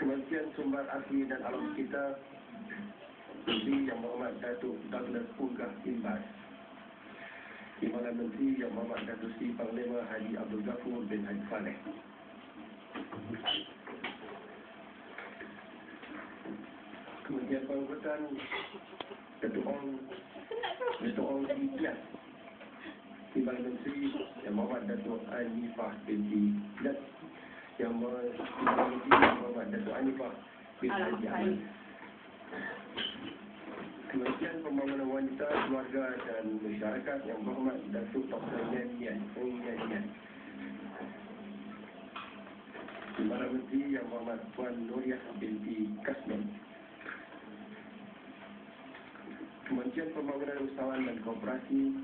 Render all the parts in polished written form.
Kementerian Sumber Asli dan Alam Sekitar Menteri Yang Berhormat Datuk Douglas Purgah Imbas, Timbalan Menteri Yang Berhormat Datuk Seri Panglima Haji Abdul Ghafur bin Haji Saleh. Kementerian Pengangkutan Datuk Ong Ikhlas, Timbalan Menteri Yang Berhormat Datuk Anifah binti Zat, Yang Berhormat Datuk Anifah binti Haji Ahmad. Kementerian Pembangunan Wanita, Keluarga dan Masyarakat Yang Berhormat Datuk Dr. Nian. Timbalan Menteri Yang Berhormat Puan Nuriah binti Kasmin. Kementerian Pembangunan Usahawan dan Koperasi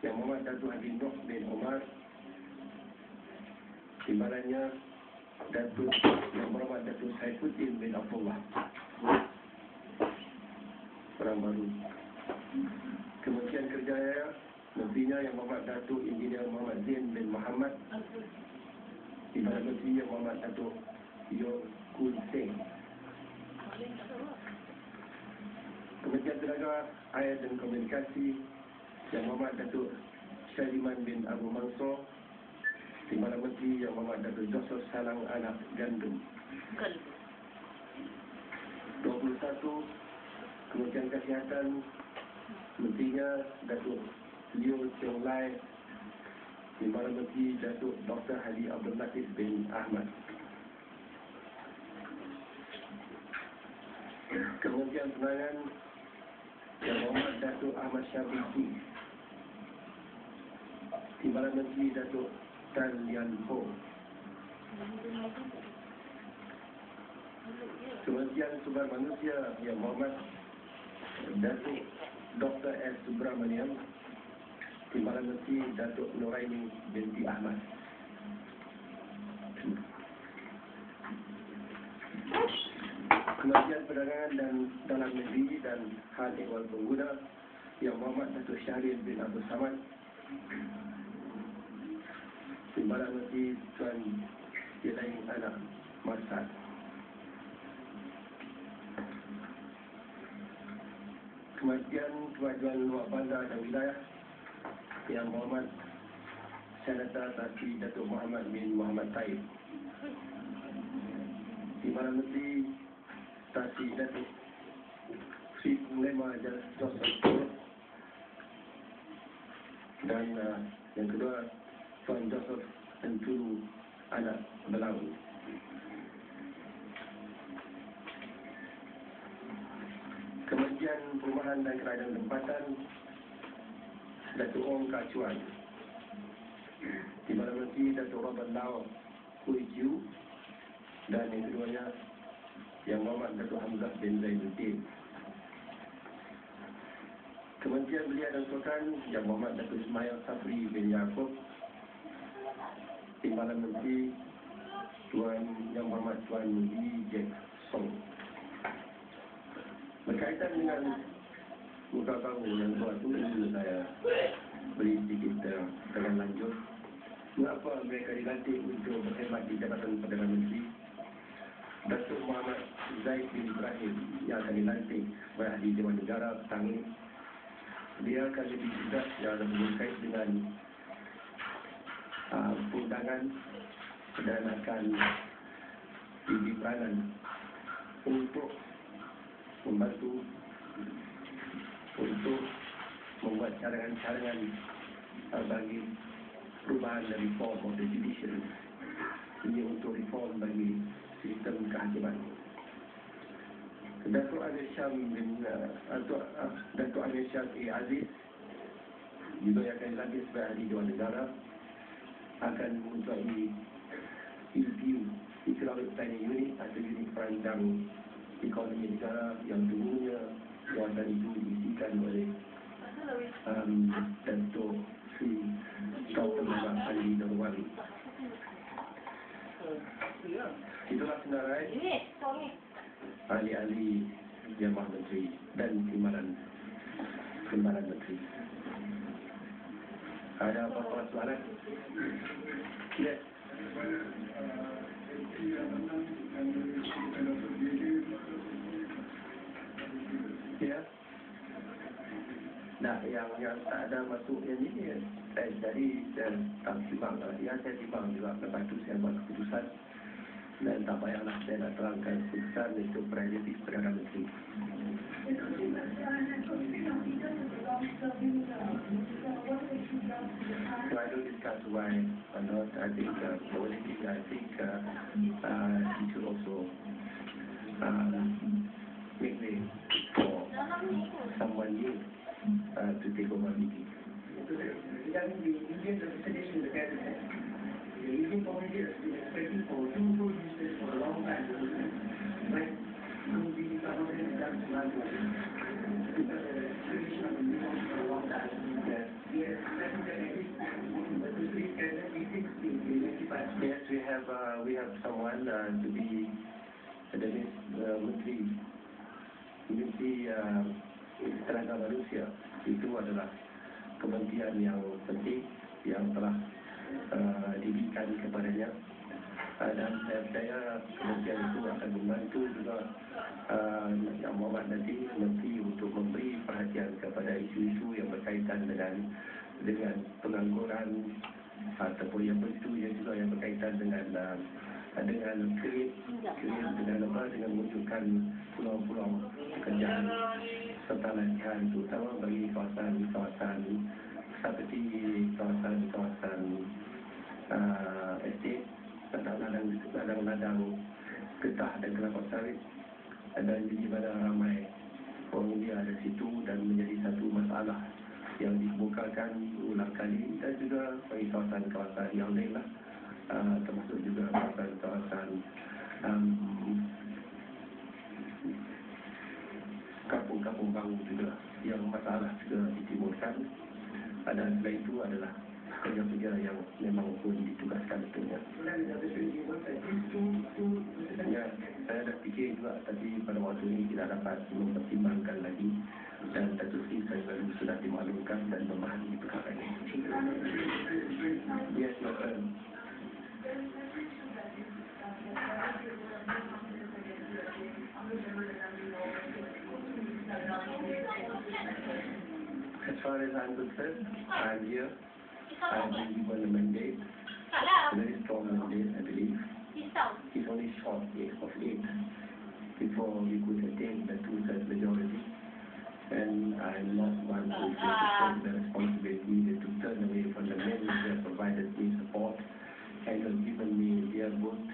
Yang Berhormat Datuk Haji Noh bin Omar. Timbalannya Datuk Yang Berhormat Datuk Saifuddin bin Abdullah, orang baru. Kementerian Kerjaya, Menterinya Yang Berhormat Datuk Engineer Muhammad Zain bin Muhammad. Timbalan Menteri Yang Berhormat Datuk Yeo Kun Seng. Kementerian Tenaga Air dan Komunikasi Yang Berhormat Datuk Syariman bin Abu Mansur. Timbalan Menteri Yang Berhormat Datuk Joseph Salang Anak Gandum. 21. Kementerian Kesihatan, Menterinya Datuk Leo Cheong Lai. Timbalan Menteri Datuk Dr. Haji Abdul Latif bin Ahmad. Kementerian Penerangan Yang Berhormat Datuk Ahmad Syabiki. Timbalan Menteri Datuk Tan Lian Ho. Kementerian Sumber Manusia Yang Berhormat Datuk Dr. S. Subramaniam. Timbalan Menteri Datuk Nuraini binti Ahmad. Kementerian Perdagangan dan Dalam Negeri dan Hal Ehwal Pengguna Yang Berhormat Datuk Syahril bin Abdul Samad. Timbalan Menteri Tuan Yelain Anak Marsad. Kementerian Kemajuan Luar Bandar dan Wilayah Yang Berhormat Senator Tati Datuk Muhammad bin Muhammad Taib. Timbalan Menteri Tati Datuk Sri Panglima Joseph Turut. Dan yang kedua Tuan Joseph Entulu Anak Belau. Kementerian Perumahan dan Kerajaan Tempatan Datuk Ong Kak Chuan. Timbalan Menteri Datuk Robert Lau Hui Chiu. Dan yang keduanya Yang Berhormat Datuk Hamzah bin Zainuddin. Kementerian Belia dan Sukan Yang Berhormat Datuk Ismail Safri bin Yaakob. Timbalan Menteri Yang Berhormat Tuan Lee Jack Song. Berkaitan dengan muka bangun yang buat itu, saya beri sedikit dengan lanjut. Mengapa mereka dilantik untuk berkhidmat di Jabatan Perdana Menteri? Datuk Muhammad Zaid bin Ibrahim yang akan dilantik oleh Ahli Dewan Negara petang ini. Dia akan lebih tegas yang berkait dengan undangan dan akan diberi peranan untuk membantu untuk membuat cadangan-cadangan bagi perubahan dan reform of the judiciary. Ini untuk reform bagi sistem kehakiman. Datuk Amir Syam Datuk Amir Syam Aziz juga yang akan dilantik sebagai Ahli Dewan Negara akan mempunyai EPU, Economic Planning Unit atau unit perancang ekonomi negara yang dulunya jawatan itu diisikan oleh Datuk Sri Dr. Muhammad Ali Darwani. Itulah senarai ahli-ahli Jabatan Menteri dan Timbalan Menteri. Ada apa-apa soalan? Ya. yang tak ada masuk yang ini, jadi saya tak timbang lah. Ya, saya timbang juga. Lepas tu saya buat keputusan. Dan tak payahlah saya nak terangkan keputusan itu prerogatif Perdana Menteri. So I don't discuss why or not. I think politically, I think he should also make way for someone new to take over meeting. Regarding the Indian representation in the cabinet, the Indian community has been expecting for two full ministers for a long time. Right? The government has done because the tradition of the Indian for a long time. Yes. Yes. Yes, we have someone to be the Menteri Tenaga Manusia. Itu adalah kementerian yang penting yang telah diberikan kepadanya, dan saya percaya kementerian itu akan membantu juga Yang Muhammad nanti Menteri untuk memberi perhatian kepada isu-isu yang berkaitan dengan pengangguran ataupun yang juga yang berkaitan dengan create dengan menunjukkan pulau-pulau pekerjaan serta latihan terutama bagi kawasan seperti kawasan estate, ladang-ladang getah dan kelapa sawit, dan di mana ramai orang India ada situ dan menjadi satu masalah yang dikemukakan ulang kali, dan juga bagi kawasan-kawasan yang lain lah, termasuk juga kawasan-kawasan kampung-kampung baru juga yang masalah juga ditimbulkan, dan selain itu adalah kerja-kerja yang memang pun ditugaskan untuknya. Ya, saya dah fikir juga, tapi pada waktu ini tidak dapat mempertimbangkan lagi, dan tentu saya baru sudah dimaklumkan dan memahami perkara ini. Yes, your turn. As far as I'm concerned, I'm here. I've been given a mandate, a very strong mandate, I believe. It's only short of 8 before we could attain the 2/3 majority. And I'm not one who is going to take the responsibility to turn away from the men who have provided me support and have given me their vote,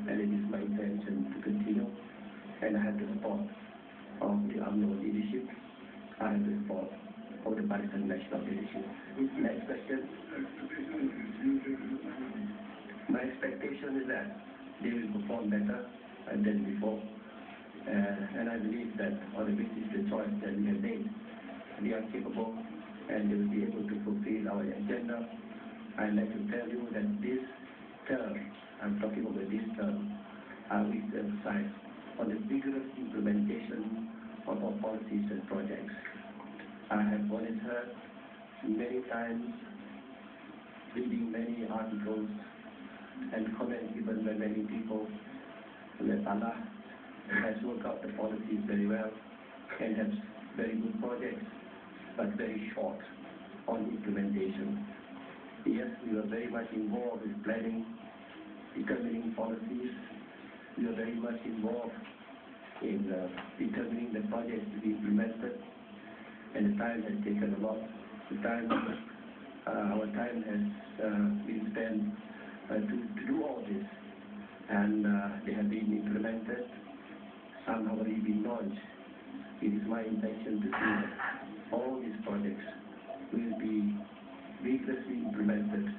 and it is my intention to continue. And I have the support of the UMNO leadership. I have the support of the Pakistan national leadership. Next question. My expectation is that they will perform better than before. And I believe that on the basis of the choice that we have made, they are capable and they will be able to fulfill our agenda. I'd like to tell you that this term, I'm talking about this term, we emphasize on the vigorous implementation of our policies and projects. I have monitored many times, reading many articles and comments given by many people that Allah has worked out the policies very well and has very good projects, but very short on implementation. Yes, we were very much involved in planning, determining policies. We were very much involved in determining the projects to be implemented, and the time has taken a lot. Our time has been spent to do all this, and they have been implemented. Some have already been launched. It is my intention to see that all these projects will be vigorously implemented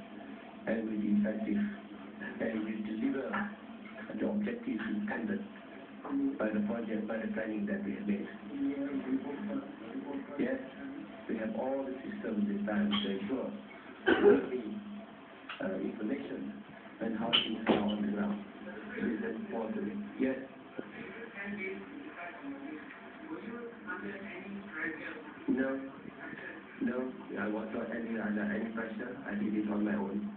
and will be effective and will deliver the objectives intended by the project, by the planning that we have made. Yes, we have all the systems this time to ensure information and how things are on the ground. This is important. Yes. No, I was not under any pressure. I did it on my own.